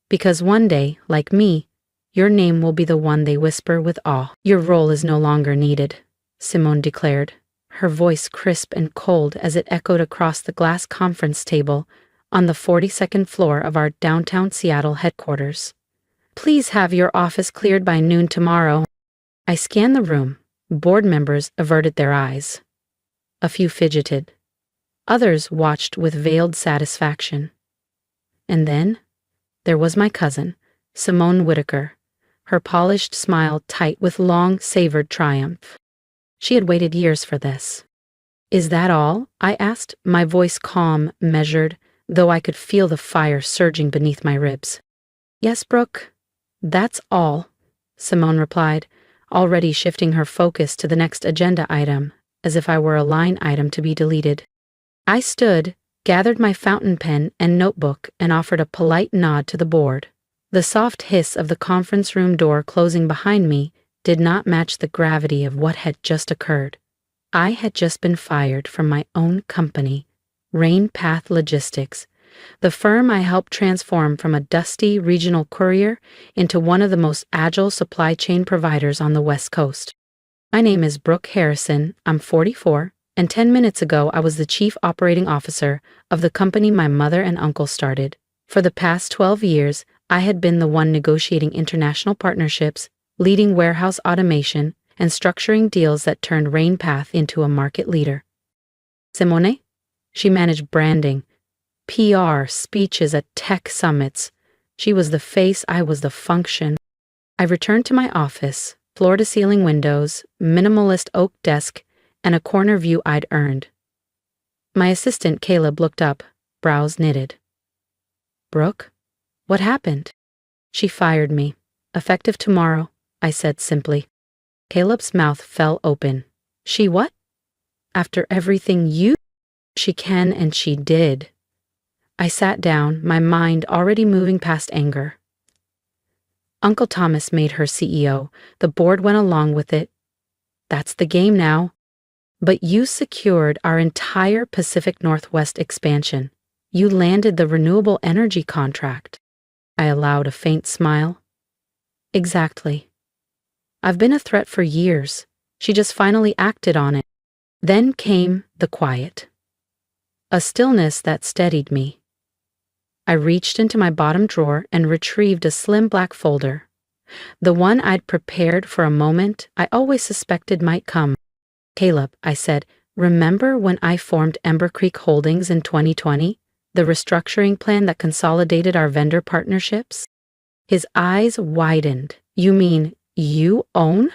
Because one day, like me, your name will be the one they whisper with awe. Your role is no longer needed, Simone declared, her voice crisp and cold as it echoed across the glass conference table on the 42nd floor of our downtown Seattle headquarters. Please have your office cleared by noon tomorrow. I scanned the room. Board members averted their eyes. A few fidgeted. Others watched with veiled satisfaction. And then, there was my cousin, Simone Whitaker, her polished smile tight with long, savored triumph. She had waited years for this. Is that all? I asked, my voice calm, measured, though I could feel the fire surging beneath my ribs. Yes, Brooke, that's all, Simone replied, already shifting her focus to the next agenda item, as if I were a line item to be deleted. I stood, gathered my fountain pen and notebook, and offered a polite nod to the board. The soft hiss of the conference room door closing behind me did not match the gravity of what had just occurred. I had just been fired from my own company, Rain Path Logistics, the firm I helped transform from a dusty regional courier into one of the most agile supply chain providers on the West Coast. My name is Brooke Harrison, I'm 44, and 10 minutes ago I was the chief operating officer of the company my mother and uncle started. For the past 12 years, I had been the one negotiating international partnerships, leading warehouse automation, and structuring deals that turned Rain Path into a market leader. Simone? She managed branding, PR, speeches at tech summits. She was the face, I was the function. I returned to my office, floor-to-ceiling windows, minimalist oak desk, and a corner view I'd earned. My assistant Caleb looked up, brows knitted. Brooke? What happened? She fired me. Effective tomorrow, I said simply. Caleb's mouth fell open. She what? After everything you? She can and she did. I sat down, my mind already moving past anger. Uncle Thomas made her CEO. The board went along with it. That's the game now. But you secured our entire Pacific Northwest expansion. You landed the renewable energy contract. I allowed a faint smile. Exactly. I've been a threat for years. She just finally acted on it. Then came the quiet. A stillness that steadied me. I reached into my bottom drawer and retrieved a slim black folder. The one I'd prepared for a moment I always suspected might come. Caleb, I said, remember when I formed Ember Creek Holdings in 2020? The restructuring plan that consolidated our vendor partnerships? His eyes widened. You mean you own?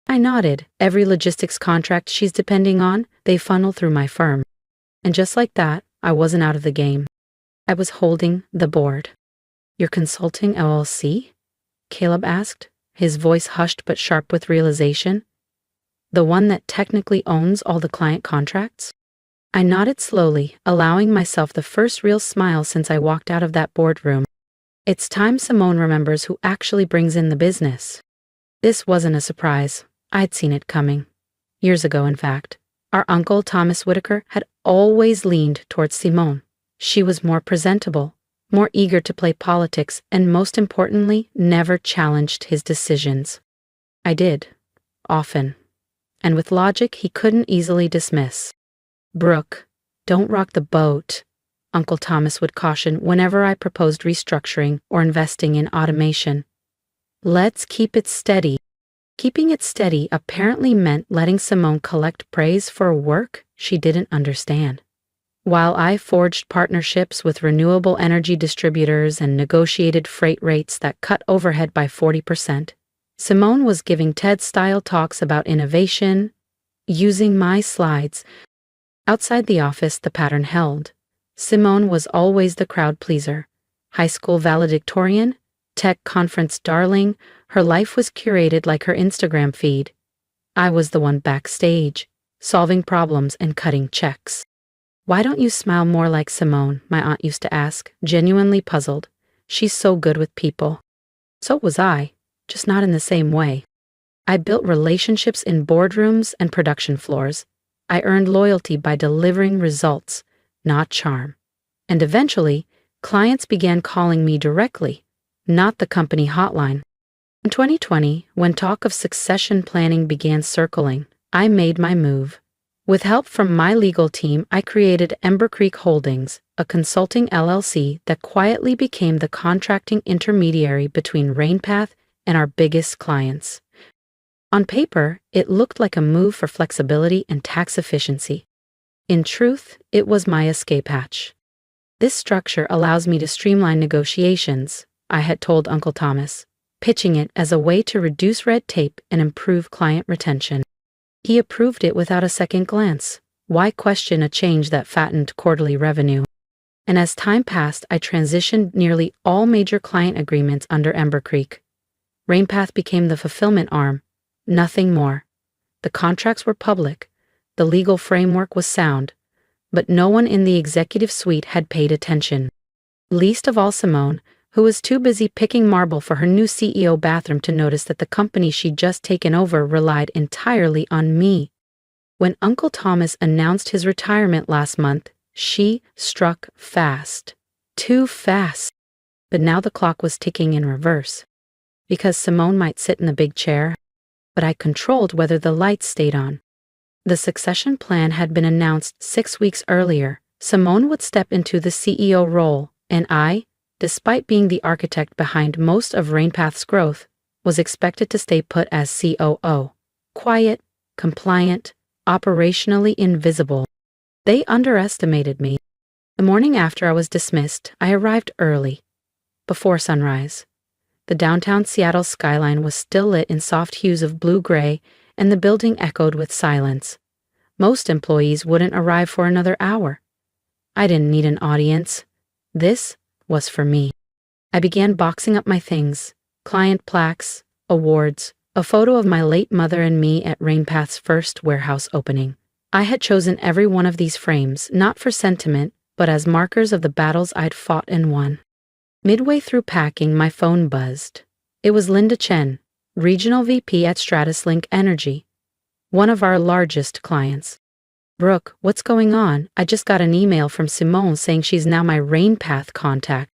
I nodded. Every logistics contract she's depending on, they funnel through my firm. And just like that, I wasn't out of the game. I was holding the board. Your consulting LLC? Caleb asked, his voice hushed but sharp with realization. The one that technically owns all the client contracts? I nodded slowly, allowing myself the first real smile since I walked out of that boardroom. It's time Simone remembers who actually brings in the business. This wasn't a surprise. I'd seen it coming. Years ago, in fact. Our uncle, Thomas Whitaker, had always leaned towards Simone. She was more presentable, more eager to play politics, and most importantly, never challenged his decisions. I did. Often. And with logic he couldn't easily dismiss. Brooke, don't rock the boat, Uncle Thomas would caution whenever I proposed restructuring or investing in automation. Let's keep it steady. Keeping it steady apparently meant letting Simone collect praise for work she didn't understand. While I forged partnerships with renewable energy distributors and negotiated freight rates that cut overhead by 40%, Simone was giving TED-style talks about innovation, using my slides. Outside the office, the pattern held. Simone was always the crowd pleaser. High school valedictorian, tech conference darling, her life was curated like her Instagram feed. I was the one backstage, solving problems and cutting checks. Why don't you smile more like Simone? My aunt used to ask, genuinely puzzled. She's so good with people. So was I, just not in the same way. I built relationships in boardrooms and production floors. I earned loyalty by delivering results, not charm. And eventually, clients began calling me directly, not the company hotline. In 2020, when talk of succession planning began circling, I made my move. With help from my legal team, I created Ember Creek Holdings, a consulting LLC that quietly became the contracting intermediary between RainPath and our biggest clients. On paper, it looked like a move for flexibility and tax efficiency. In truth, it was my escape hatch. This structure allows me to streamline negotiations, I had told Uncle Thomas, pitching it as a way to reduce red tape and improve client retention. He approved it without a second glance. Why question a change that fattened quarterly revenue? And as time passed, I transitioned nearly all major client agreements under Ember Creek. RainPath became the fulfillment arm, nothing more. The contracts were public, the legal framework was sound, but no one in the executive suite had paid attention. Least of all Simone, who was too busy picking marble for her new CEO bathroom to notice that the company she'd just taken over relied entirely on me. When Uncle Thomas announced his retirement last month, she struck fast. Too fast. But now the clock was ticking in reverse. Because Simone might sit in the big chair, but I controlled whether the lights stayed on. The succession plan had been announced 6 weeks earlier. Simone would step into the CEO role, and I, despite being the architect behind most of RainPath's growth, was expected to stay put as COO. Quiet, compliant, operationally invisible. They underestimated me. The morning after I was dismissed, I arrived early, before sunrise. The downtown Seattle skyline was still lit in soft hues of blue-gray, and the building echoed with silence. Most employees wouldn't arrive for another hour. I didn't need an audience. This was for me. I began boxing up my things, client plaques, awards, a photo of my late mother and me at RainPath's first warehouse opening. I had chosen every one of these frames, not for sentiment, but as markers of the battles I'd fought and won. Midway through packing, my phone buzzed. It was Linda Chen, Regional VP at StratusLink Energy, one of our largest clients. "Brooke, what's going on? I just got an email from Simone saying she's now my RainPath contact."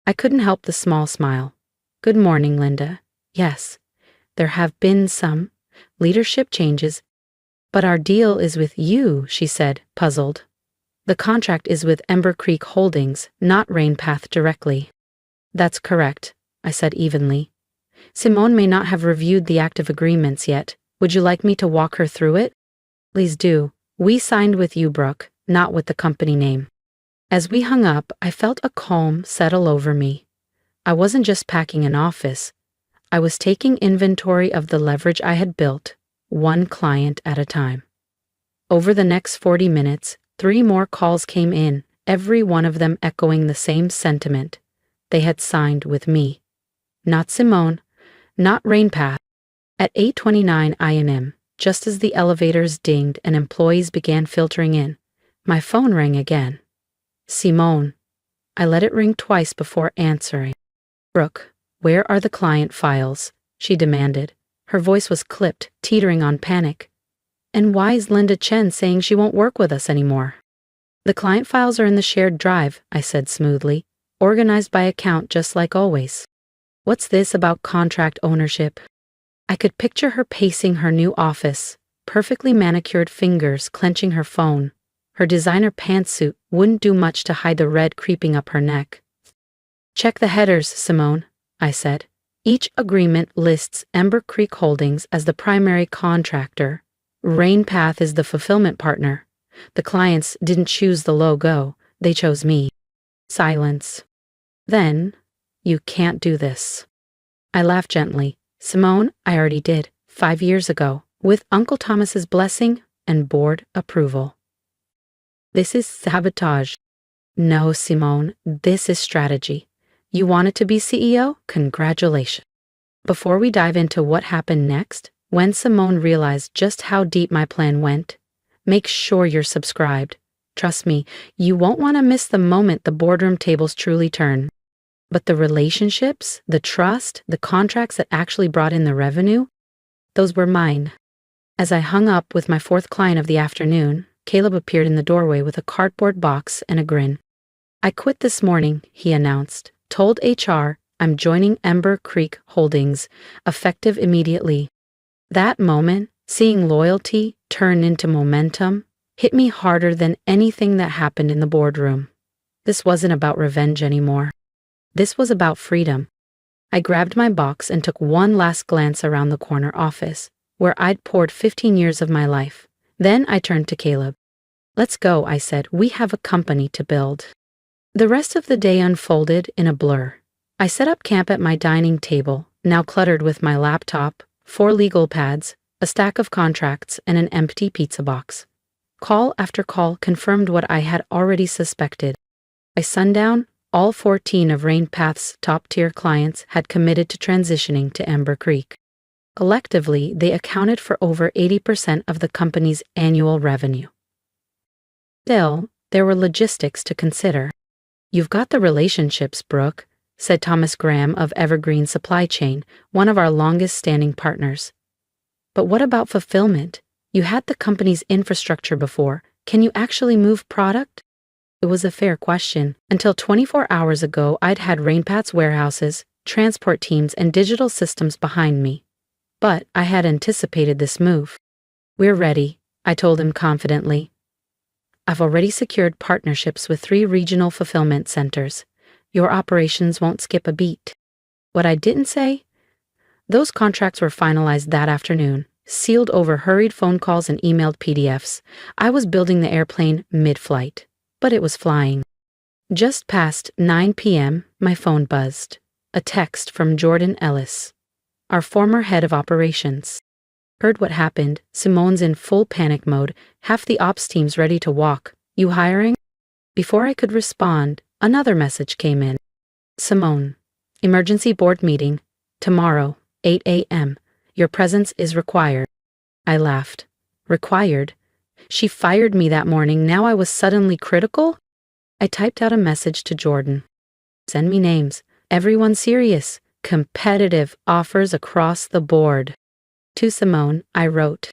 I couldn't help the small smile. "Good morning, Linda. Yes, there have been some leadership changes, but our deal is with you," she said, puzzled. "The contract is with Ember Creek Holdings, not RainPath directly." "That's correct," I said evenly. "Simone may not have reviewed the active agreements yet. Would you like me to walk her through it?" "Please do. We signed with you, Brooke, not with the company name." As we hung up, I felt a calm settle over me. I wasn't just packing an office. I was taking inventory of the leverage I had built, one client at a time. Over the next 40 minutes, 3 more calls came in, every one of them echoing the same sentiment. They had signed with me. Not Simone, not RainPath. At 8:29 a.m., just as the elevators dinged and employees began filtering in, my phone rang again. Simone. I let it ring twice before answering. "Brooke, where are the client files?" she demanded. Her voice was clipped, teetering on panic. "And why is Linda Chen saying she won't work with us anymore?" "The client files are in the shared drive," I said smoothly, "organized by account just like always." "What's this about contract ownership?" I could picture her pacing her new office, perfectly manicured fingers clenching her phone. Her designer pantsuit wouldn't do much to hide the red creeping up her neck. "Check the headers, Simone," I said. "Each agreement lists Ember Creek Holdings as the primary contractor. RainPath is the fulfillment partner. The clients didn't choose the logo, they chose me." Silence. "Then, you can't do this." I laughed gently. "Simone, I already did, 5 years ago, with Uncle Thomas's blessing and board approval." "This is sabotage." "No, Simone, this is strategy. You wanted to be CEO? Congratulations." Before we dive into what happened next, when Simone realized just how deep my plan went, make sure you're subscribed. Trust me, you won't want to miss the moment the boardroom tables truly turn. But the relationships, the trust, the contracts that actually brought in the revenue, those were mine. As I hung up with my 4th client of the afternoon, Caleb appeared in the doorway with a cardboard box and a grin. "I quit this morning," he announced. "Told HR I'm joining Ember Creek Holdings, effective immediately. That moment, seeing loyalty turn into momentum, hit me harder than anything that happened in the boardroom. This wasn't about revenge anymore. This was about freedom. I grabbed my box and took one last glance around the corner office, where I'd poured 15 years of my life. Then I turned to Caleb. "Let's go," I said. "We have a company to build." The rest of the day unfolded in a blur. I set up camp at my dining table, now cluttered with my laptop, 4 legal pads, a stack of contracts, and an empty pizza box. Call after call confirmed what I had already suspected. By sundown, all 14 of RainPath's top-tier clients had committed to transitioning to Ember Creek. Collectively, they accounted for over 80% of the company's annual revenue. Still, there were logistics to consider. "You've got the relationships, Brooke," said Thomas Graham of Evergreen Supply Chain, one of our longest-standing partners. "But what about fulfillment? You had the company's infrastructure before. Can you actually move product?" It was a fair question. Until 24 hours ago, I'd had RainPath's warehouses, transport teams, and digital systems behind me. But I had anticipated this move. "We're ready," I told him confidently. "I've already secured partnerships with 3 regional fulfillment centers. Your operations won't skip a beat." What I didn't say? Those contracts were finalized that afternoon, sealed over hurried phone calls and emailed PDFs. I was building the airplane mid-flight, but it was flying. Just past 9 p.m., my phone buzzed. A text from Jordan Ellis, our former head of operations. "Heard what happened. Simone's in full panic mode. Half the ops team's ready to walk. You hiring?" Before I could respond, another message came in. "Simone, emergency board meeting. Tomorrow, 8 a.m. Your presence is required." I laughed. Required? She fired me that morning. Now I was suddenly critical? I typed out a message to Jordan. "Send me names. Everyone serious. Competitive offers across the board." To Simone, I wrote,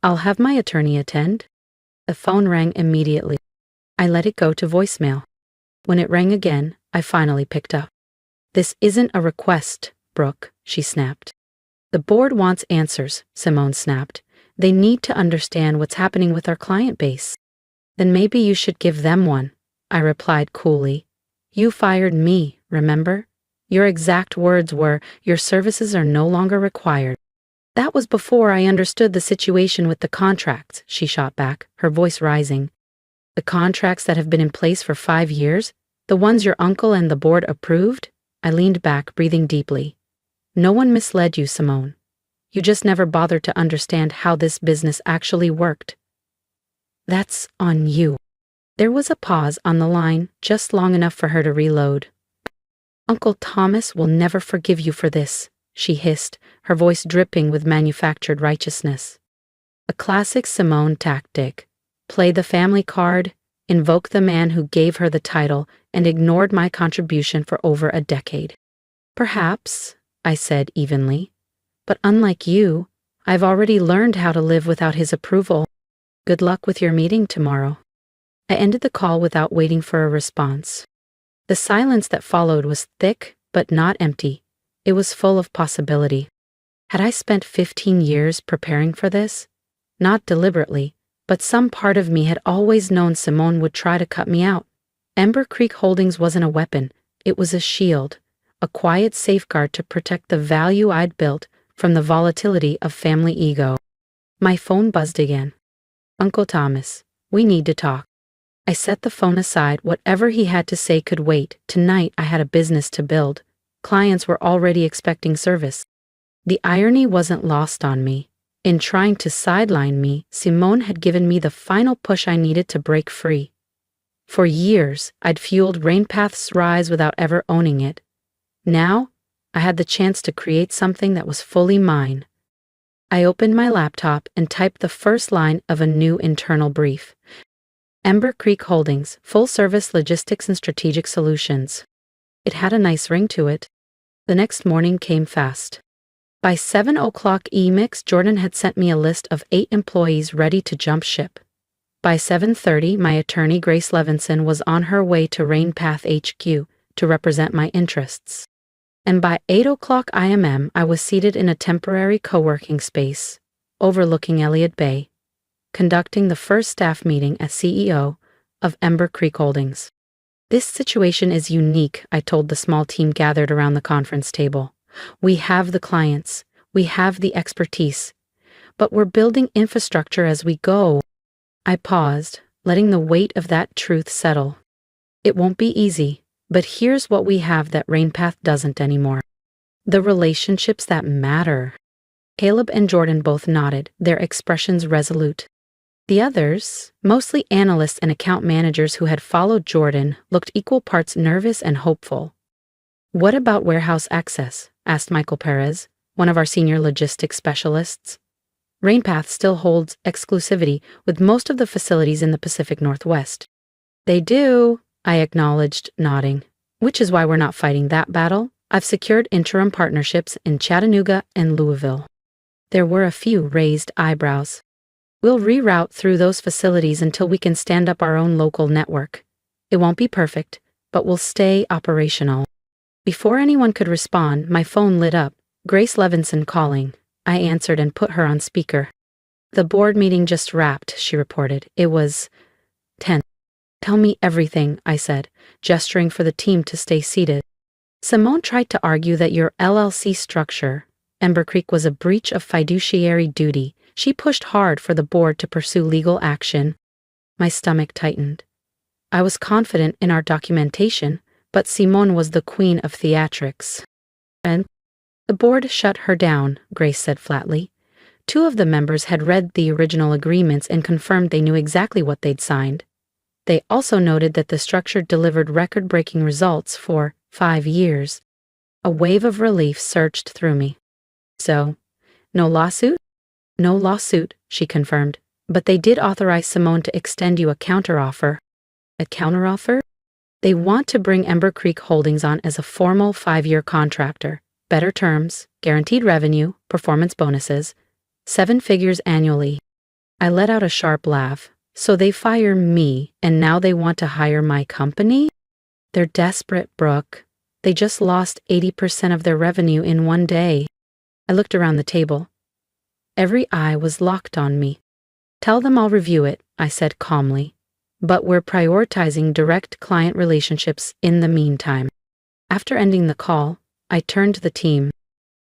"I'll have my attorney attend." The phone rang immediately. I let it go to voicemail. When it rang again, I finally picked up. "This isn't a request, Brooke," she snapped. "The board wants answers," Simone snapped. "They need to understand what's happening with our client base." "Then maybe you should give them one," I replied coolly. "You fired me, remember? Your exact words were, 'Your services are no longer required.'" "That was before I understood the situation with the contracts," she shot back, her voice rising. "The contracts that have been in place for 5 years? The ones your uncle and the board approved?" I leaned back, breathing deeply. "No one misled you, Simone. You just never bothered to understand how this business actually worked." "That's on you." There was a pause on the line, just long enough for her to reload. "Uncle Thomas will never forgive you for this," she hissed, her voice dripping with manufactured righteousness. A classic Simone tactic. Play the family card, invoke the man who gave her the title, and ignored my contribution for over a decade. "Perhaps," I said evenly. "But unlike you, I've already learned how to live without his approval. Good luck with your meeting tomorrow." I ended the call without waiting for a response. The silence that followed was thick, but not empty. It was full of possibility. Had I spent 15 years preparing for this? Not deliberately, but some part of me had always known Simone would try to cut me out. Ember Creek Holdings wasn't a weapon. It was a shield, a quiet safeguard to protect the value I'd built from the volatility of family ego. My phone buzzed again. "Uncle Thomas, we need to talk." I set the phone aside. Whatever he had to say could wait. Tonight I had a business to build. Clients were already expecting service. The irony wasn't lost on me. In trying to sideline me, Simone had given me the final push I needed to break free. For years, I'd fueled RainPath's rise without ever owning it. Now, I had the chance to create something that was fully mine. I opened my laptop and typed the first line of a new internal brief. Ember Creek Holdings, full-service logistics and strategic solutions. It had a nice ring to it. The next morning came fast. By 7 o'clock EMIX, Jordan had sent me a list of 8 employees ready to jump ship. By 7:30, my attorney Grace Levinson was on her way to RainPath HQ to represent my interests. And by 8 o'clock IMM, I was seated in a temporary co-working space, overlooking Elliott Bay, conducting the first staff meeting as CEO of Ember Creek Holdings. This situation is unique, I told the small team gathered around the conference table. We have the clients, we have the expertise, but we're building infrastructure as we go. I paused, letting the weight of that truth settle. It won't be easy, but here's what we have that RainPath doesn't anymore. The relationships that matter. Caleb and Jordan both nodded, their expressions resolute. The others, mostly analysts and account managers who had followed Jordan, looked equal parts nervous and hopeful. What about warehouse access? Asked Michael Perez, one of our senior logistics specialists. RainPath still holds exclusivity with most of the facilities in the Pacific Northwest. They do, I acknowledged, nodding. Which is why we're not fighting that battle. I've secured interim partnerships in Chattanooga and Louisville. There were a few raised eyebrows. We'll reroute through those facilities until we can stand up our own local network. It won't be perfect, but we'll stay operational. Before anyone could respond, my phone lit up. Grace Levinson calling. I answered and put her on speaker. The board meeting just wrapped, she reported. It was tense. Tell me everything, I said, gesturing for the team to stay seated. Simone tried to argue that your LLC structure, Ember Creek, was a breach of fiduciary duty. She pushed hard for the board to pursue legal action. My stomach tightened. I was confident in our documentation, but Simone was the queen of theatrics. And the board shut her down, Grace said flatly. 2 of the members had read the original agreements and confirmed they knew exactly what they'd signed. They also noted that the structure delivered record-breaking results for 5 years. A wave of relief surged through me. So, no lawsuit? No lawsuit, she confirmed, but they did authorize Simone to extend you a counteroffer. A counteroffer? They want to bring Ember Creek Holdings on as a formal 5-year contractor. Better terms, guaranteed revenue, performance bonuses, 7 figures annually. I let out a sharp laugh. So they fire me, and now they want to hire my company? They're desperate, Brooke. They just lost 80% of their revenue in one day. I looked around the table. Every eye was locked on me. Tell them I'll review it, I said calmly. But we're prioritizing direct client relationships in the meantime. After ending the call, I turned to the team.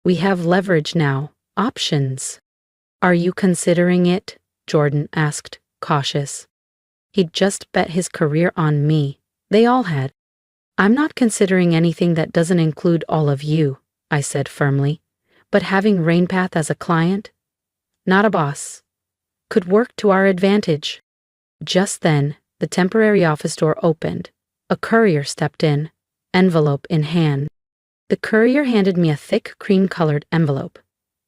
We have leverage now, options. Are you considering it? Jordan asked, cautious. He'd just bet his career on me. They all had. I'm not considering anything that doesn't include all of you, I said firmly. But having RainPath as a client, not a boss, could work to our advantage. Just then, the temporary office door opened. A courier stepped in, envelope in hand. The courier handed me a thick cream-colored envelope.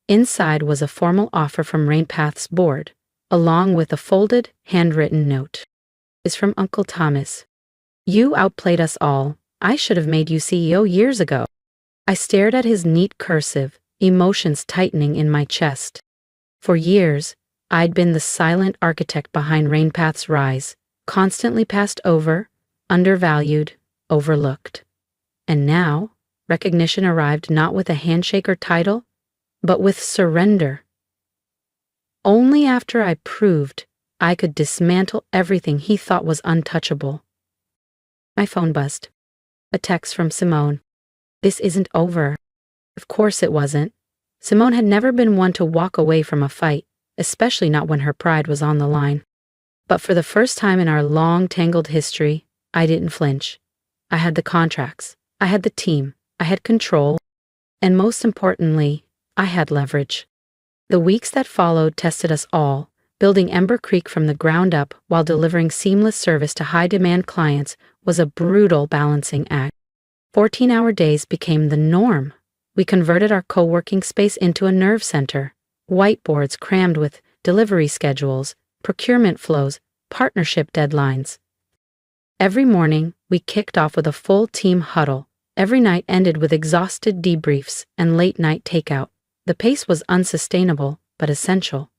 Inside was a formal offer from RainPath's board, along with a folded, handwritten note. It's from Uncle Thomas. You outplayed us all. I should have made you CEO years ago. I stared at his neat cursive, emotions tightening in my chest. For years, I'd been the silent architect behind RainPath's rise, constantly passed over, undervalued, overlooked. And now, recognition arrived not with a handshake or title, but with surrender. Only after I proved I could dismantle everything he thought was untouchable. My phone buzzed. A text from Simone. This isn't over. Of course it wasn't. Simone had never been one to walk away from a fight, especially not when her pride was on the line. But for the first time in our long, tangled history, I didn't flinch. I had the contracts, I had the team, I had control, and most importantly, I had leverage. The weeks that followed tested us all, building Ember Creek from the ground up while delivering seamless service to high-demand clients was a brutal balancing act. 14-hour days became the norm. We converted our co-working space into a nerve center. Whiteboards crammed with delivery schedules, procurement flows, partnership deadlines. Every morning, we kicked off with a full team huddle. Every night ended with exhausted debriefs and late-night takeout. The pace was unsustainable, but essential.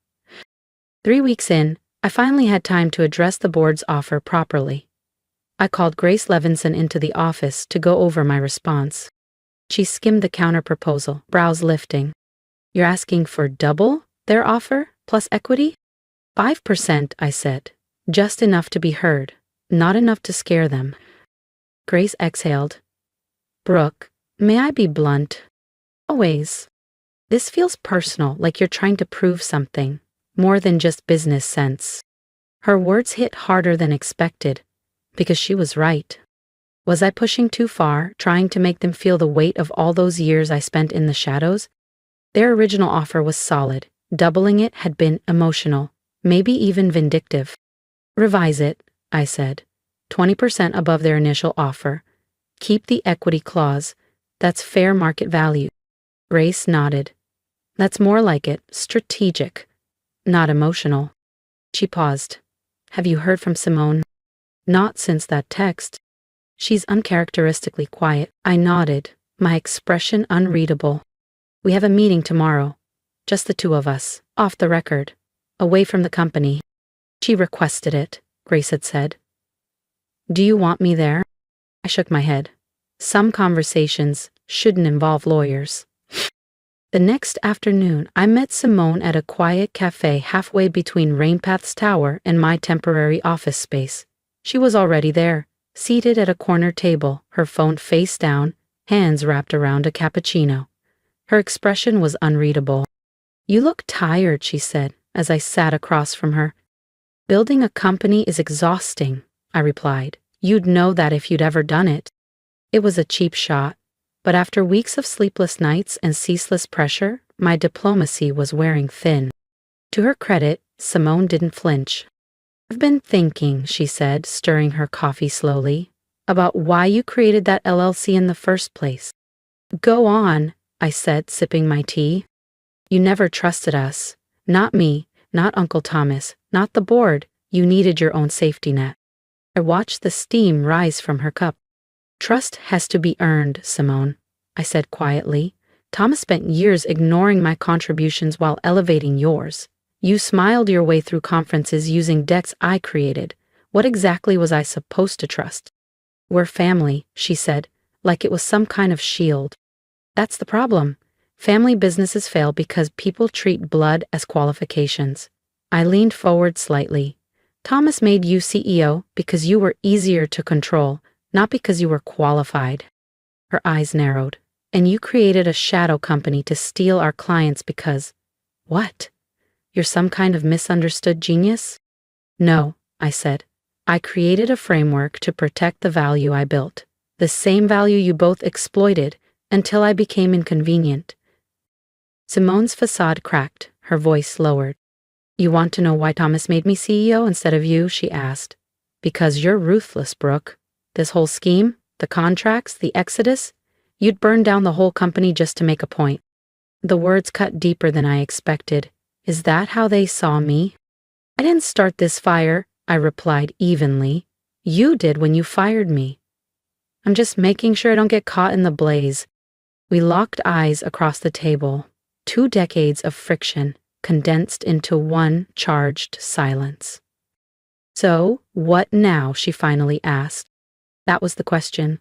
3 weeks in, I finally had time to address the board's offer properly. I called Grace Levinson into the office to go over my response. She skimmed the counter-proposal, brows lifting. You're asking for double their offer, plus equity? 5%, I said. Just enough to be heard, not enough to scare them. Grace exhaled. Brooke, may I be blunt? Always. This feels personal, like you're trying to prove something, more than just business sense. Her words hit harder than expected, because she was right. Was I pushing too far, trying to make them feel the weight of all those years I spent in the shadows? Their original offer was solid. Doubling it had been emotional, maybe even vindictive. Revise it, I said. 20% above their initial offer. Keep the equity clause. That's fair market value. Grace nodded. That's more like it, strategic, not emotional. She paused. Have you heard from Simone? Not since that text. She's uncharacteristically quiet. I nodded, my expression unreadable. We have a meeting tomorrow. Just the two of us, off the record, away from the company. She requested it, Grace had said. Do you want me there? I shook my head. Some conversations shouldn't involve lawyers. The next afternoon, I met Simone at a quiet cafe halfway between Rainpath's tower and my temporary office space. She was already there, seated at a corner table, her phone face down, hands wrapped around a cappuccino. Her expression was unreadable. You look tired, she said, as I sat across from her. Building a company is exhausting, I replied. You'd know that if you'd ever done it. It was a cheap shot, but after weeks of sleepless nights and ceaseless pressure, my diplomacy was wearing thin. To her credit, Simone didn't flinch. I've been thinking, she said, stirring her coffee slowly, about why you created that LLC in the first place. Go on, I said, sipping my tea. You never trusted us. Not me, not Uncle Thomas, not the board. You needed your own safety net. I watched the steam rise from her cup. Trust has to be earned, Simone, I said quietly. Thomas spent years ignoring my contributions while elevating yours. You smiled your way through conferences using decks I created. What exactly was I supposed to trust? We're family, she said, like it was some kind of shield. That's the problem. Family businesses fail because people treat blood as qualifications. I leaned forward slightly. Thomas made you CEO because you were easier to control, not because you were qualified. Her eyes narrowed. And you created a shadow company to steal our clients because... What? You're some kind of misunderstood genius? No, I said. I created a framework to protect the value I built. The same value you both exploited until I became inconvenient. Simone's facade cracked, her voice lowered. You want to know why Thomas made me CEO instead of you? She asked. Because you're ruthless, Brooke. This whole scheme, the contracts, the exodus, you'd burn down the whole company just to make a point. The words cut deeper than I expected. Is that how they saw me? I didn't start this fire, I replied evenly. You did when you fired me. I'm just making sure I don't get caught in the blaze. We locked eyes across the table. 2 decades of friction condensed into one charged silence. So, what now? She finally asked. That was the question.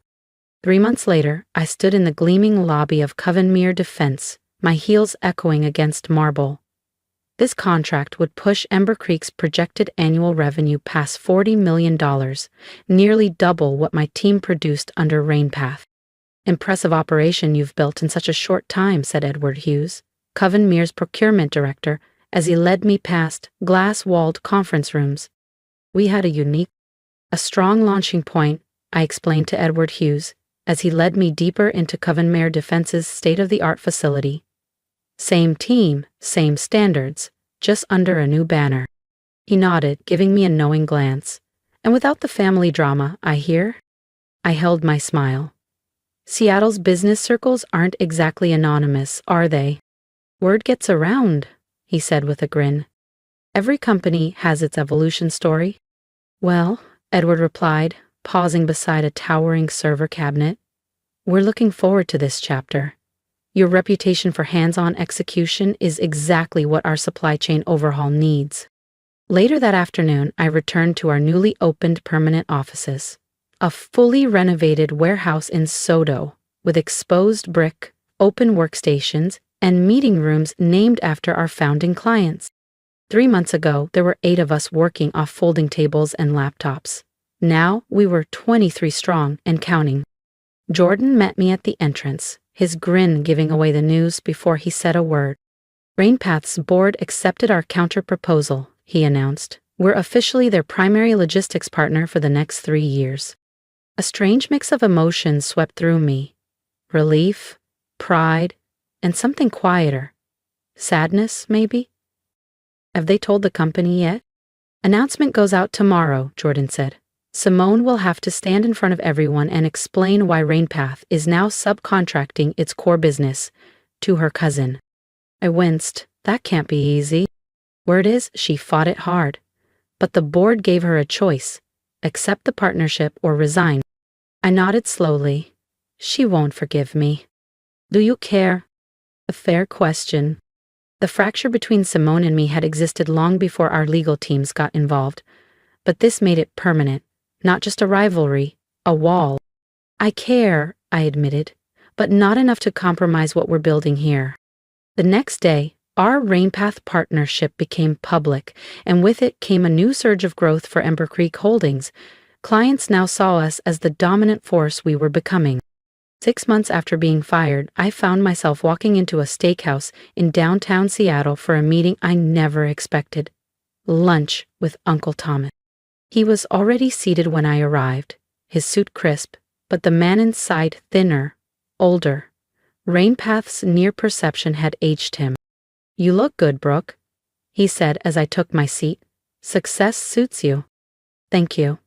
3 months later, I stood in the gleaming lobby of Covenmere Defense, my heels echoing against marble. This contract would push Ember Creek's projected annual revenue past $40 million, nearly double what my team produced under Rainpath. Impressive operation you've built in such a short time, said Edward Hughes, Covenmere's procurement director, as he led me past glass-walled conference rooms. We had a strong launching point, I explained to Edward Hughes, as he led me deeper into Covenmere Defense's state-of-the-art facility. Same team, same standards, just under a new banner. He nodded, giving me a knowing glance. And without the family drama, I hear? I held my smile. Seattle's business circles aren't exactly anonymous, are they? Word gets around, he said with a grin. Every company has its evolution story. Well, Edward replied, pausing beside a towering server cabinet. We're looking forward to this chapter. Your reputation for hands-on execution is exactly what our supply chain overhaul needs. Later that afternoon, I returned to our newly opened permanent offices. A fully renovated warehouse in Sodo, with exposed brick, open workstations, and meeting rooms named after our founding clients. 3 months ago, there were 8 of us working off folding tables and laptops. Now we were 23 strong and counting. Jordan met me at the entrance, his grin giving away the news before he said a word. RainPath's board accepted our counter-proposal, he announced. We're officially their primary logistics partner for the next 3 years. A strange mix of emotions swept through me. Relief, pride, and something quieter. Sadness, maybe? Have they told the company yet? Announcement goes out tomorrow, Jordan said. Simone will have to stand in front of everyone and explain why RainPath is now subcontracting its core business to her cousin. I winced. That can't be easy. Word is, she fought it hard. But the board gave her a choice. Accept the partnership or resign. I nodded slowly. She won't forgive me. Do you care? A fair question. The fracture between Simone and me had existed long before our legal teams got involved. But this made it permanent. Not just a rivalry, a wall. I care, I admitted, but not enough to compromise what we're building here. The next day, our RainPath partnership became public, and with it came a new surge of growth for Ember Creek Holdings. Clients now saw us as the dominant force we were becoming. 6 months after being fired, I found myself walking into a steakhouse in downtown Seattle for a meeting I never expected. Lunch with Uncle Thomas. He was already seated when I arrived, his suit crisp, but the man inside thinner, older. RainPath's near perception had aged him. You look good, Brooke, he said as I took my seat. Success suits you. Thank you.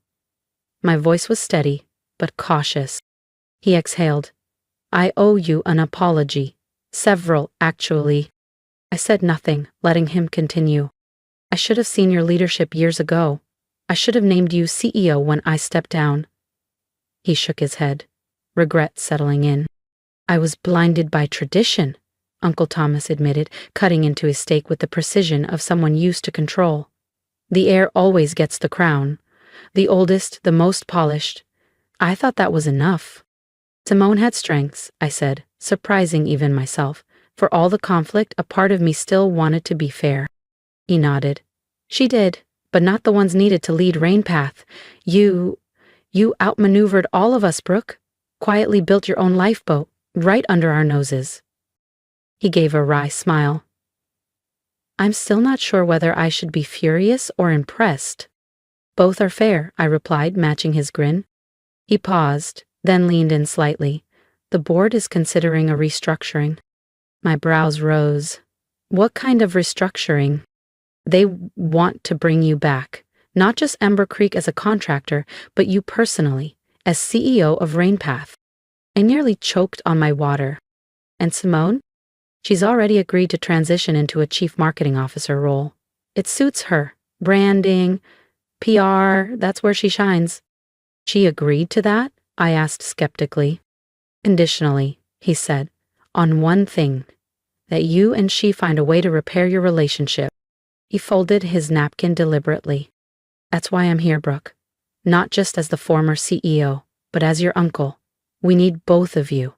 My voice was steady, but cautious. He exhaled. I owe you an apology. Several, actually. I said nothing, letting him continue. I should have seen your leadership years ago. I should have named you CEO when I stepped down. He shook his head, regret settling in. I was blinded by tradition, Uncle Thomas admitted, cutting into his steak with the precision of someone used to control. The heir always gets the crown. The oldest, the most polished. I thought that was enough. Simone had strengths, I said, surprising even myself. For all the conflict, a part of me still wanted to be fair. He nodded. She did, but not the ones needed to lead RainPath. You outmaneuvered all of us, Brooke. Quietly built your own lifeboat, right under our noses. He gave a wry smile. I'm still not sure whether I should be furious or impressed. Both are fair, I replied, matching his grin. He paused, then leaned in slightly. The board is considering a restructuring. My brows rose. What kind of restructuring? They want to bring you back, not just Ember Creek as a contractor, but you personally, as CEO of RainPath. I nearly choked on my water. And Simone? She's already agreed to transition into a chief marketing officer role. It suits her. Branding, PR, that's where she shines. She agreed to that? I asked skeptically. Conditionally, he said, on one thing, that you and she find a way to repair your relationship. He folded his napkin deliberately. That's why I'm here, Brooke. Not just as the former CEO, but as your uncle. We need both of you.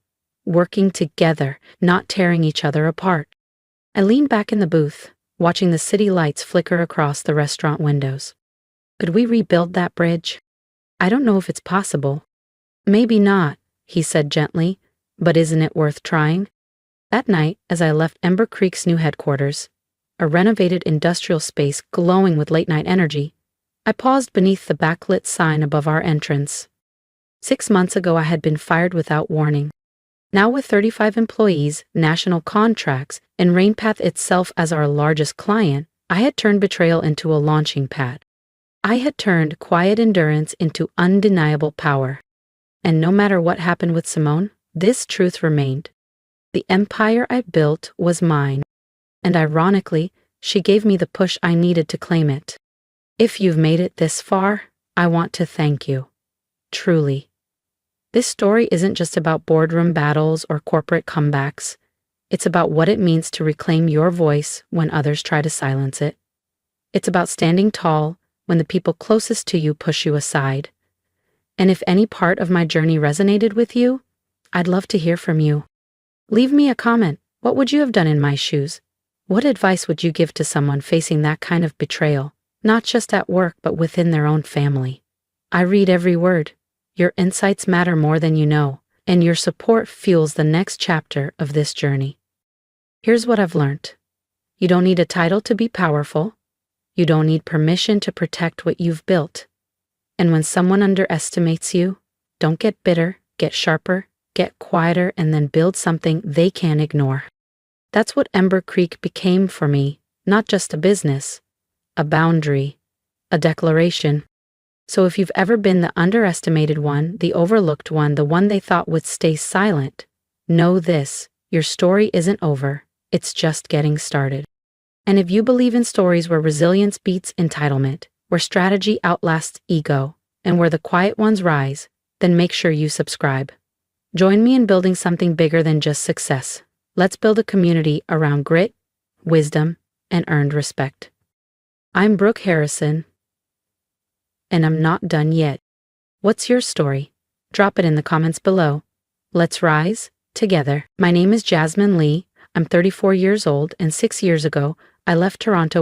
Working together, not tearing each other apart. I leaned back in the booth, watching the city lights flicker across the restaurant windows. Could we rebuild that bridge? I don't know if it's possible. Maybe not, he said gently, but isn't it worth trying? That night, as I left Ember Creek's new headquarters, a renovated industrial space glowing with late-night energy, I paused beneath the backlit sign above our entrance. 6 months ago I had been fired without warning. Now with 35 employees, national contracts, and RainPath itself as our largest client, I had turned Betrayal into a launching pad. I had turned quiet endurance into undeniable power. And no matter what happened with Simone, this truth remained. The empire I built was mine. And ironically, she gave me the push I needed to claim it. If you've made it this far, I want to thank you. Truly. This story isn't just about boardroom battles or corporate comebacks. It's about what it means to reclaim your voice when others try to silence it. It's about standing tall when the people closest to you push you aside. And if any part of my journey resonated with you, I'd love to hear from you. Leave me a comment. What would you have done in my shoes? What advice would you give to someone facing that kind of betrayal, not just at work but within their own family? I read every word. Your insights matter more than you know, and your support fuels the next chapter of this journey. Here's what I've learned. You don't need a title to be powerful. You don't need permission to protect what you've built. And when someone underestimates you, don't get bitter, get sharper, get quieter, and then build something they can't ignore. That's what Ember Creek became for me, not just a business, a boundary, a declaration. So if you've ever been the underestimated one, the overlooked one, the one they thought would stay silent, know this, your story isn't over, it's just getting started. And if you believe in stories where resilience beats entitlement, where strategy outlasts ego, and where the quiet ones rise, then make sure you subscribe. Join me in building something bigger than just success. Let's build a community around grit, wisdom, and earned respect. I'm Brooke Harrison, and I'm not done yet. What's your story? Drop it in the comments below. Let's rise together. My name is Jasmine Lee. I'm 34 years old, and 6 years ago, I left Toronto